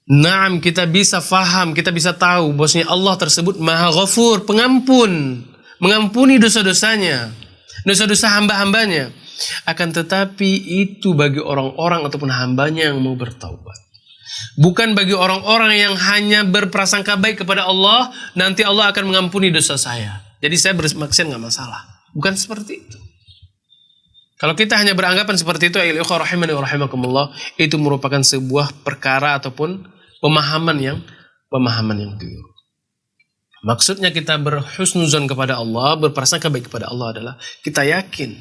Naam, kita bisa faham, kita bisa tahu bahwasanya Allah tersebut Maha Ghafur, pengampun, mengampuni dosa-dosanya, dosa-dosa hamba-hambanya. Akan tetapi itu bagi orang-orang ataupun hambanya yang mau bertaubat. Bukan bagi orang-orang yang hanya berprasangka baik kepada Allah, nanti Allah akan mengampuni dosa saya, jadi saya bermaksiat nggak masalah. Bukan seperti itu. Kalau kita hanya beranggapan seperti itu, ayyuhal rahimani wa rahimakumullah, itu merupakan sebuah perkara ataupun pemahaman yang keliru. Maksudnya kita berhusnuzon kepada Allah, berprasangka baik kepada Allah adalah kita yakin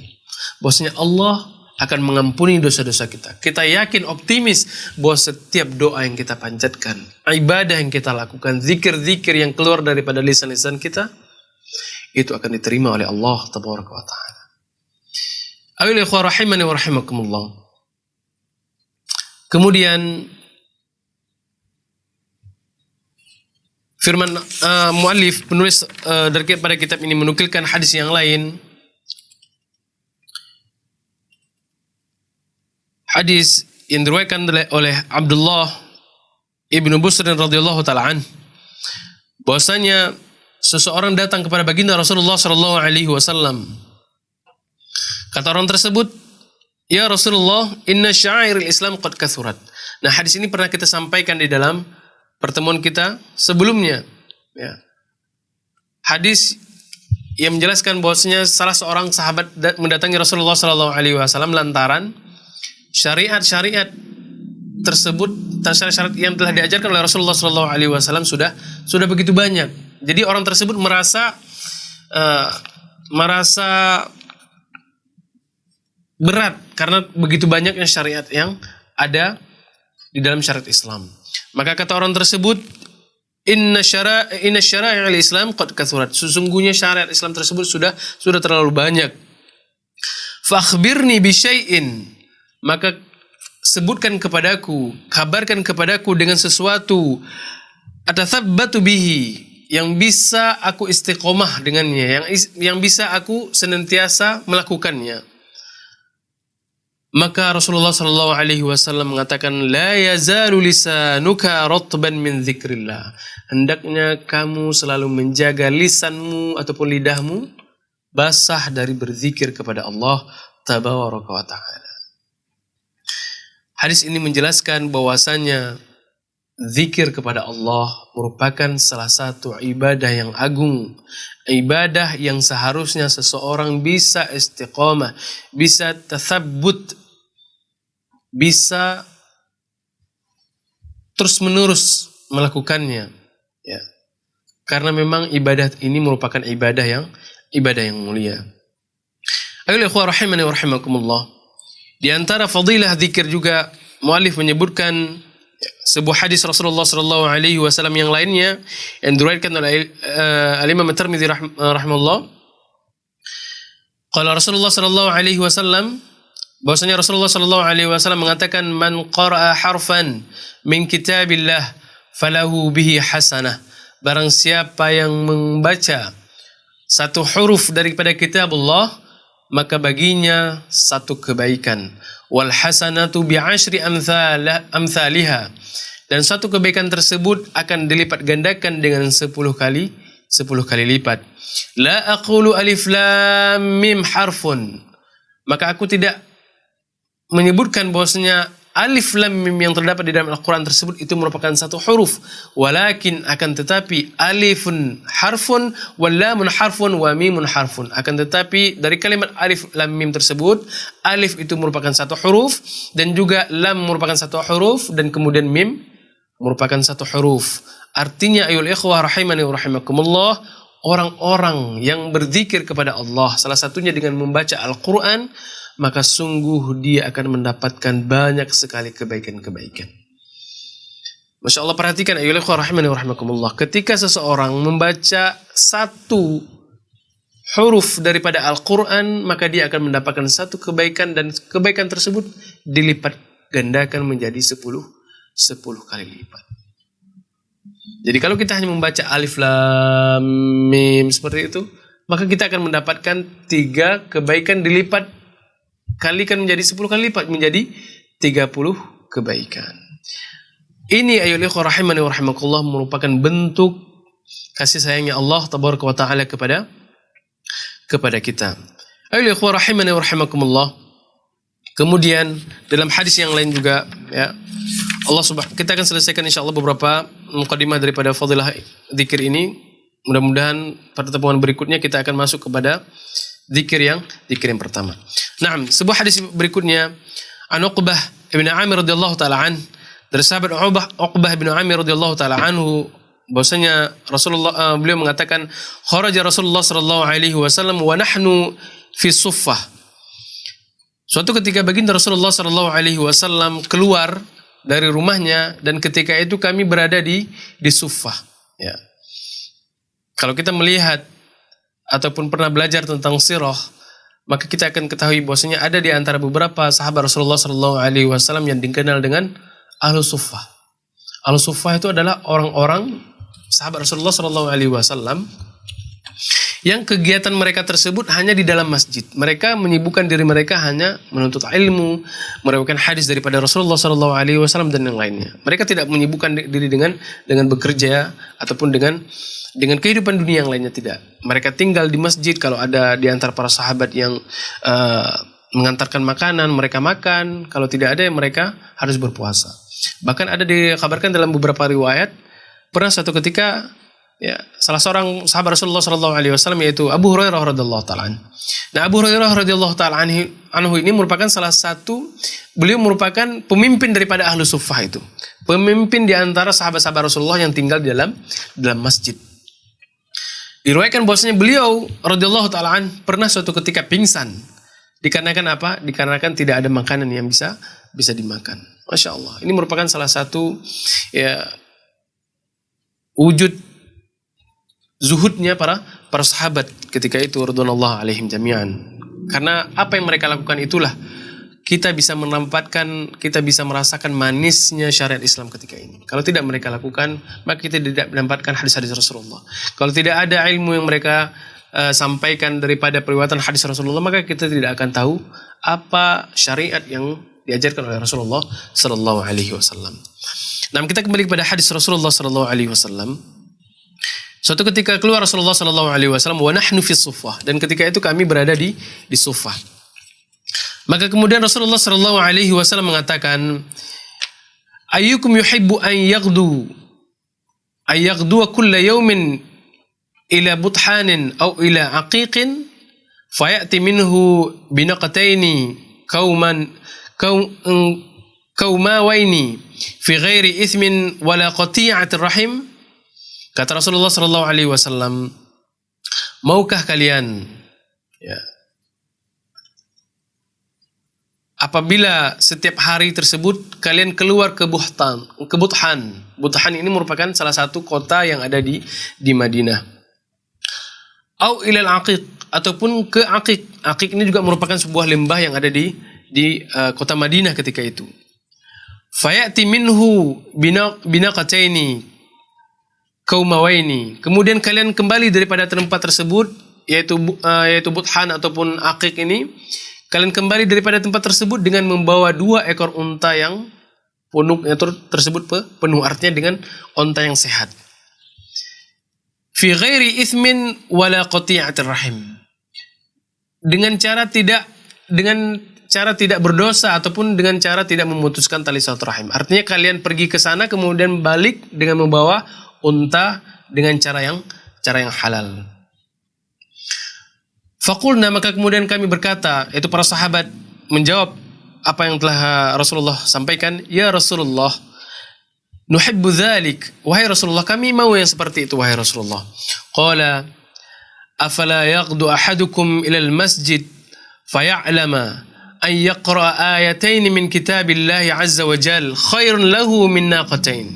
bahwasanya Allah akan mengampuni dosa-dosa kita. Kita yakin, optimis bahwa setiap doa yang kita panjatkan, ibadah yang kita lakukan, zikir-zikir yang keluar daripada lisan-lisan kita, itu akan diterima oleh Allah tabaraka wa ta'ala. Ayolah ikhwah rahimani wa rahimakumullah. Kemudian firman muallif, penulis daripada kitab ini menukilkan hadis yang lain. Hadis yang diriwayatkan oleh Abdullah ibnu Busr radhiyallahu taala an, bahwasanya seseorang datang kepada baginda Rasulullah sallallahu alaihi wasallam. Kata orang tersebut, "Ya Rasulullah, inna sya'airil Islam qad kathurat." Nah, hadis ini pernah kita sampaikan di dalam pertemuan kita sebelumnya, ya. Hadis yang menjelaskan bahwasanya salah seorang sahabat mendatangi Rasulullah sallallahu alaihi wasallam lantaran syariat-syariat tersebut, syariat yang telah diajarkan oleh Rasulullah sallallahu alaihi wasallam sudah begitu banyak. Jadi orang tersebut merasa berat karena begitu banyaknya syariat yang ada di dalam syariat Islam. Maka kata orang tersebut, inna syara'il Islam qad kathurat. Sesungguhnya syariat Islam tersebut sudah terlalu banyak. Fakhbirni bi syai'in. Maka sebutkan kepadaku, kabarkan kepadaku dengan sesuatu atathabbatu bihi, yang bisa aku istiqomah dengannya, yang bisa aku senantiasa melakukannya. Maka Rasulullah sallallahu alaihi wasallam mengatakan, la yazalu lisanuka ratban min dzikrillah. Hendaknya kamu selalu menjaga lisanmu ataupun lidahmu basah dari berzikir kepada Allah tabaraka wa taala. Hadis ini menjelaskan bahwasanya zikir kepada Allah merupakan salah satu ibadah yang agung, ibadah yang seharusnya seseorang bisa istiqamah, bisa tathabbut, bisa terus-menerus melakukannya, ya. Karena memang ibadah ini merupakan ibadah yang mulia. Ayolah ikhwah rahimani wa rahimakumullah. Di antara fadilah zikir juga muallif menyebutkan sebuah hadis Rasulullah sallallahu alaihi wasallam yang lainnya yang diriwayatkan oleh Al-Imam At-Tirmidzi rahimahullah. Qala Rasulullah sallallahu alaihi wasallam, bahwasanya Rasulullah sallallahu alaihi wasallam mengatakan, man qara'a harfan min kitabillah falahu bihi hasanah. Barang siapa yang membaca satu huruf daripada kitab Allah, maka baginya satu kebaikan. Wal hasanatu bi'ashri amthaliha. Dan satu kebaikan tersebut akan dilipat gandakan dengan 10 kali lipat. La aqulu alif lam mim harfun. Maka aku tidak menyebutkan bahwasanya alif lam mim yang terdapat di dalam Al-Quran tersebut itu merupakan satu huruf. Walakin akan tetapi alifun harfun wal lamun harfun wa mimun harfun. Akan tetapi dari kalimat alif lam mim tersebut, alif itu merupakan satu huruf dan juga lam merupakan satu huruf dan kemudian mim merupakan satu huruf. Artinya ayol ikhwah rahimani wa rahimakumullah, orang-orang yang berzikir kepada Allah salah satunya dengan membaca Al-Quran, maka sungguh dia akan mendapatkan banyak sekali kebaikan-kebaikan. Masya Allah, perhatikan ayol ikhwah rahimani wa rahimakumullah, ketika seseorang membaca satu huruf daripada Al-Quran, maka dia akan mendapatkan satu kebaikan dan kebaikan tersebut dilipat gandakan menjadi 10 kali lipat. Jadi kalau kita hanya membaca alif lam mim seperti itu, maka kita akan mendapatkan 3 kebaikan dilipat kalikan menjadi 10 kali lipat menjadi 30 kebaikan. Ini ayol ikhwah rahimani wa rahimakumullah merupakan bentuk kasih sayangnya Allah tabaraka wa taala kepada kita. Ayol ikhwah rahimani wa rahimakumullah. Kemudian dalam hadis yang lain juga ya, kita akan selesaikan insyaallah beberapa mukadimah daripada fadilah zikir ini. Mudah-mudahan pada pertemuan berikutnya kita akan masuk kepada zikir yang pertama. Nah, sebuah hadis berikutnya an Uqbah bin Amir radhiyallahu taala an, dari sahabat Uqbah bin Amir radhiyallahu taala anhu, bahwasanya Rasulullah beliau mengatakan kharaja Rasulullah sallallahu alaihi wasallam wa nahnu fi suffah. Suatu ketika baginda Rasulullah sallallahu alaihi wasallam keluar dari rumahnya dan ketika itu kami berada di suffah. Ya. Kalau kita melihat ataupun pernah belajar tentang sirah, maka kita akan ketahui bahwasanya ada di antara beberapa sahabat Rasulullah sallallahu alaihi wasallam yang dikenal dengan Ahlus Suffah. Ahlus Suffah itu adalah orang-orang sahabat Rasulullah sallallahu alaihi wasallam yang kegiatan mereka tersebut hanya di dalam masjid. Mereka menyibukkan diri mereka hanya menuntut ilmu, meriwayatkan hadis daripada Rasulullah sallallahu alaihi wasallam dan yang lainnya. Mereka tidak menyibukkan diri dengan bekerja ataupun dengan kehidupan dunia yang lainnya, tidak. Mereka tinggal di masjid. Kalau ada di antara para sahabat yang mengantarkan makanan, mereka makan. Kalau tidak ada, mereka harus berpuasa. Bahkan ada dikabarkan dalam beberapa riwayat, pernah suatu ketika ya, salah seorang sahabat Rasulullah sallallahu alaihi wasallam yaitu Abu Hurairah radhiyallahu taala. Nah, Abu Hurairah radhiyallahu taala anhu ini merupakan beliau merupakan pemimpin daripada Ahlus Suffah itu. Pemimpin di antara sahabat-sahabat Rasulullah yang tinggal di dalam masjid. Diriwayatkan bahwasanya beliau radhiyallahu taala pernah suatu ketika pingsan. Dikarenakan apa? Dikarenakan tidak ada makanan yang bisa dimakan. Masya Allah. Ini merupakan salah satu ya wujud zuhudnya para sahabat ketika itu radhiyallahu alaihim jami'an. Karena apa yang mereka lakukan itulah kita bisa merasakan manisnya syariat Islam ketika ini. Kalau tidak mereka lakukan, maka kita tidak mendapatkan hadis-hadis Rasulullah. Kalau tidak ada ilmu yang mereka sampaikan daripada periwayatan hadis Rasulullah, maka kita tidak akan tahu apa syariat yang diajarkan oleh Rasulullah sallallahu alaihi wasallam. Nah, kita kembali kepada hadis Rasulullah sallallahu alaihi wasallam. Suatu ketika keluar Rasulullah sallallahu alaihi wasallam wa nahnu fi suffah, dan ketika itu kami berada di suffah. Maka kemudian Rasulullah sallallahu alaihi wasallam mengatakan, ayyukum yuhibbu an yaghdu kulla yawmin ila buthanin aw ila aqiqin fayati minhu binaqataini kaumawaini fi ghairi ithmin wala qati'atir rahim. Kata Rasulullah sallallahu alaihi wasallam, maukah kalian ya, apabila setiap hari tersebut kalian keluar ke Buthan. Buthan ini merupakan salah satu kota yang ada di Madinah. Au ilal aqiq, ataupun ke Aqiq. Aqiq ini juga merupakan sebuah lembah yang ada di kota Madinah ketika itu. Fayati minhu binaqataini kaumawaini. Kemudian kalian kembali daripada tempat tersebut, yaitu Buthan ataupun Aqiq ini. Kalian kembali daripada tempat tersebut dengan membawa 2 ekor unta yang tersebut penuh, artinya dengan unta yang sehat. Fi ghairi ithmin wala qati'atir rahim. Dengan cara cara tidak berdosa ataupun dengan cara tidak memutuskan tali silaturahim. Artinya kalian pergi ke sana kemudian balik dengan membawa unta dengan cara yang halal. Faqulna, maka kemudian kami berkata, yaitu para sahabat menjawab apa yang telah Rasulullah sampaikan, ya Rasulullah, nuhibbu dzalik, wahai Rasulullah, kami mau yang seperti itu wahai Rasulullah. Qala afala yaghdu ahadukum ila al-masjid faya'lama an yaqra ayatain min kitabillahi azza wa jal khairun lahu min naqatain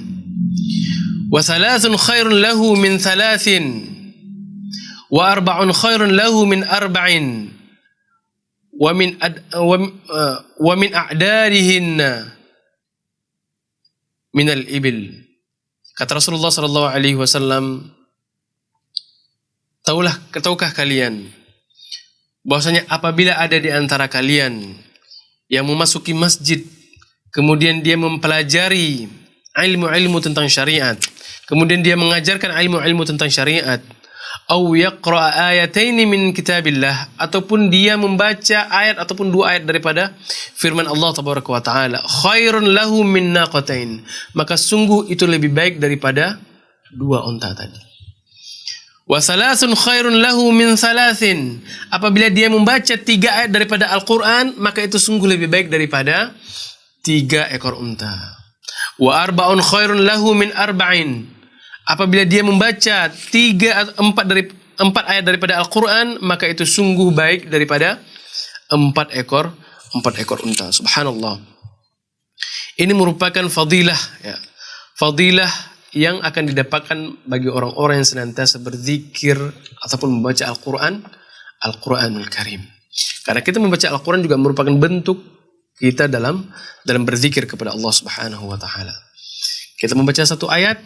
wa thalathun khairun lahu min thalathin wa arba'un khairun lahu min arba'in wa min a'darihinna min al-ibil. Kata Rasulullah sallallahu alaihi wasallam, tahukah kalian bahwasanya apabila ada di antara kalian yang memasuki masjid kemudian dia mempelajari ilmu-ilmu tentang syariat, kemudian dia mengajarkan ilmu-ilmu tentang syariat, au yaqra ayataini min kitabillah, ataupun dia membaca ayat ataupun dua ayat daripada firman Allah tabaraka wa taala, khairun lahu min naqatain, maka sungguh itu lebih baik daripada dua unta tadi. Wa thalathun khairun lahu min thalathin, apabila dia membaca 3 ayat daripada Al-Quran, maka itu sungguh lebih baik daripada 3 ekor unta. Wa arba'un khairun lahu min arba'in, apabila dia membaca 4 ayat daripada Al-Quran, maka itu sungguh baik daripada 4 ekor unta. Subhanallah. Ini merupakan fadilah, ya. Fadilah yang akan didapatkan bagi orang-orang yang senantiasa berzikir ataupun membaca Al-Quranul Karim. Karena kita membaca Al-Quran juga merupakan bentuk kita dalam berzikir kepada Allah Subhanahu wa taala. Kita membaca satu ayat,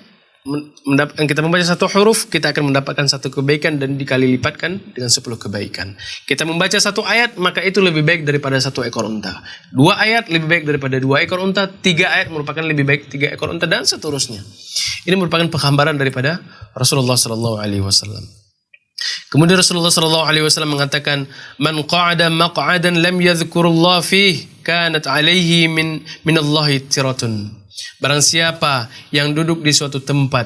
kita membaca satu huruf, kita akan mendapatkan 1 kebaikan dan dikali lipatkan dengan 10 kebaikan. Kita membaca 1 ayat, maka itu lebih baik daripada 1 ekor unta. 2 ayat lebih baik daripada 2 ekor unta. 3 ayat merupakan lebih baik 3 ekor unta, dan seterusnya. Ini merupakan penggambaran daripada Rasulullah sallallahu alaihi wasallam. Kemudian Rasulullah sallallahu alaihi wasallam mengatakan, "Man qa'ada maq'adan lam yadhkurullah fih, kanat alaihi min Allahi tiratun." Barang siapa yang duduk di suatu tempat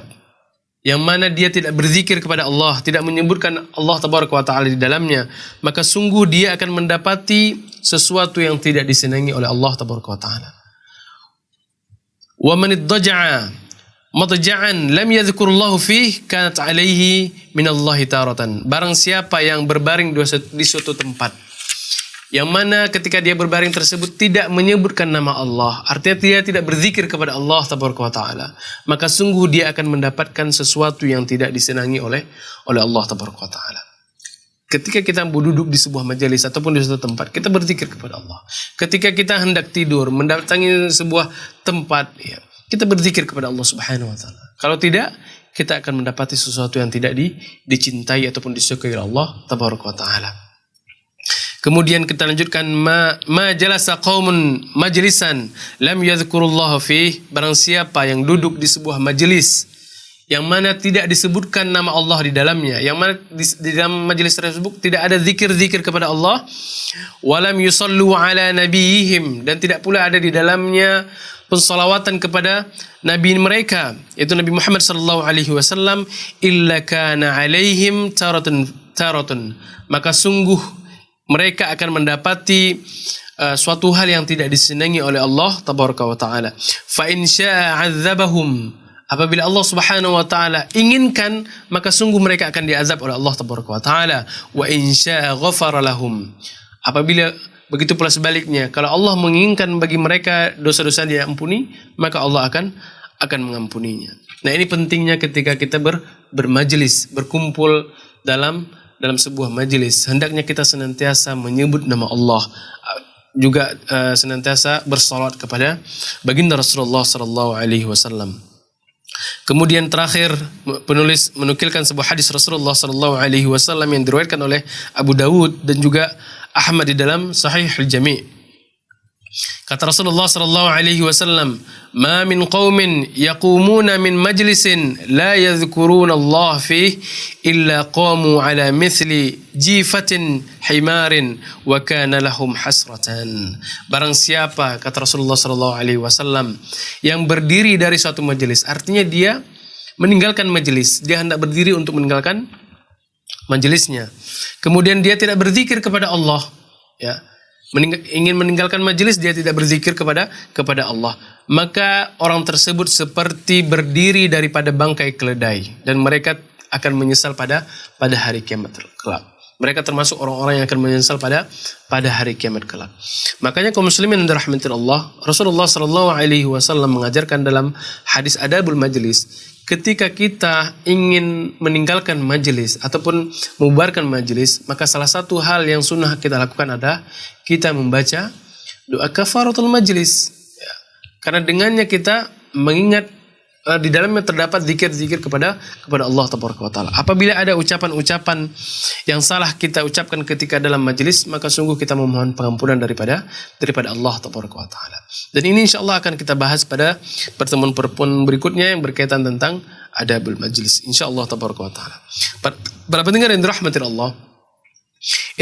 yang mana dia tidak berzikir kepada Allah, tidak menyebutkan Allah tabaraka wa taala di dalamnya, maka sungguh dia akan mendapati sesuatu yang tidak disenangi oleh Allah tabaraka wa taala. Wa man iddaja'a madja'an lam yadhkurullahu fih, kanat alaihi minallahi taratan. Barang siapa yang berbaring di suatu tempat yang mana ketika dia berbaring tersebut tidak menyebutkan nama Allah, artinya dia tidak berzikir kepada Allah tabaraka wa taala, maka sungguh dia akan mendapatkan sesuatu yang tidak disenangi oleh Allah tabaraka wa taala. Ketika kita duduk di sebuah majelis ataupun di suatu tempat, kita berzikir kepada Allah. Ketika kita hendak tidur, mendatangi sebuah tempat, ya, kita berzikir kepada Allah Subhanahu wa taala. Kalau tidak, kita akan mendapati sesuatu yang tidak dicintai ataupun disukai oleh Allah tabaraka wa taala. Kemudian kita lanjutkan, ma jalasa qaumun majlisan lam yadhkurullah fih, barang siapa yang duduk di sebuah majelis yang mana tidak disebutkan nama Allah di dalamnya, yang mana di dalam majelis tersebut tidak ada zikir-zikir kepada Allah, walam yusallu ala nabiyihim, dan tidak pula ada di dalamnya pensalawatan kepada nabi mereka, yaitu Nabi Muhammad sallallahu alaihi wasallam, illa kana alaihim taratun, maka sungguh mereka akan mendapati suatu hal yang tidak disenangi oleh Allah tabaraka wa taala. Fa in syaa'a 'adzabahum, apabila Allah Subhanahu wa taala inginkan, maka sungguh mereka akan diazab oleh Allah tabaraka wa taala. Wa in syaa'a ghafara lahum, apabila begitu pula sebaliknya, kalau Allah menginginkan bagi mereka dosa-dosa diampuni, maka Allah akan mengampuninya. Nah, ini pentingnya ketika kita bermajelis, berkumpul dalam sebuah majelis, hendaknya kita senantiasa menyebut nama Allah, juga senantiasa bersalawat kepada baginda Rasulullah sallallahu alaihi wasallam. Kemudian terakhir, penulis menukilkan sebuah hadis Rasulullah sallallahu alaihi wasallam yang diriwayatkan oleh Abu Dawud dan juga Ahmad di dalam Sahih al-Jami'. Kata Rasulullah sallallahu alaihi wasallam, "Ma min qaumin yaqumuna min majlisin la yadhkuruna Allah fih illa qamu ala mithli jifatin himarin wa kana lahum hasratan." Barang siapa, kata Rasulullah sallallahu alaihi wasallam, yang berdiri dari suatu majelis, artinya dia meninggalkan majelis, dia hendak berdiri untuk meninggalkan majelisnya. Kemudian dia tidak berzikir kepada Allah, ya. Ingin meninggalkan majelis, dia tidak berzikir kepada Allah, maka orang tersebut seperti berdiri daripada bangkai keledai, dan mereka akan menyesal pada hari kiamat kelak. Mereka termasuk orang-orang yang akan menyesal pada hari kiamat kelak. Makanya kaum muslimin yang dirahmati Allah, Rasulullah sallallahu alaihi wasallam mengajarkan dalam hadis adabul majlis, ketika kita ingin meninggalkan majelis ataupun membubarkan majelis, maka salah satu hal yang sunnah kita lakukan adalah kita membaca doa kafaratul majelis. Ya. Karena dengannya kita mengingat di dalamnya terdapat zikir-zikir kepada Allah Tabaraka wa Ta'ala. Apabila ada ucapan-ucapan yang salah kita ucapkan ketika dalam majelis, maka sungguh kita memohon pengampunan daripada Allah Tabaraka wa Ta'ala. Dan ini insyaallah akan kita bahas pada pertemuan-pertemuan berikutnya yang berkaitan tentang adabul majlis, insyaallah Tabaraka wa Ta'ala. Para pendengar yang dirahmati Allah,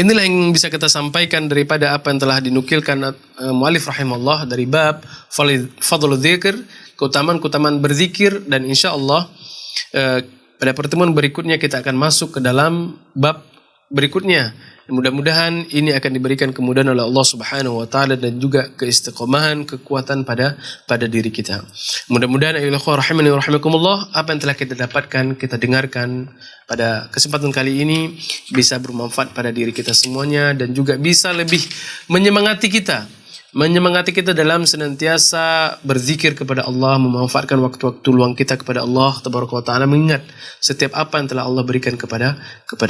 inilah yang bisa kita sampaikan daripada apa yang telah dinukilkan mu'alif rahimahullah dari bab fadlul dzikir, keutamaan berzikir, dan insyaallah pada pertemuan berikutnya kita akan masuk ke dalam bab berikutnya. Mudah-mudahan ini akan diberikan kemudahan oleh Allah Subhanahu wa taala dan juga keistiqomahan, kekuatan pada diri kita. Mudah-mudahan ayyuhal ikhwah rahimani wa rahimakumullah, apa yang telah kita dapatkan, kita dengarkan pada kesempatan kali ini bisa bermanfaat pada diri kita semuanya, dan juga bisa lebih menyemangati kita dalam senantiasa berzikir kepada Allah, memanfaatkan waktu-waktu luang kita kepada Allah Tabaraka wa Ta'ala, mengingat setiap apa yang telah Allah berikan kepada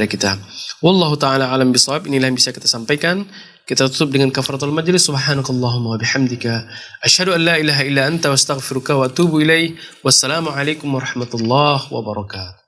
kita. Wallahu ta'ala alam bisawab. Inilah yang bisa kita sampaikan. Kita tutup dengan kafaratul majlis. Subhanakallahumma wa bihamdika asyhadu an la ilaha illa anta wa astaghfiruka wa atubu ilaik. Wassalamu alaikum warahmatullahi wabarakatuh.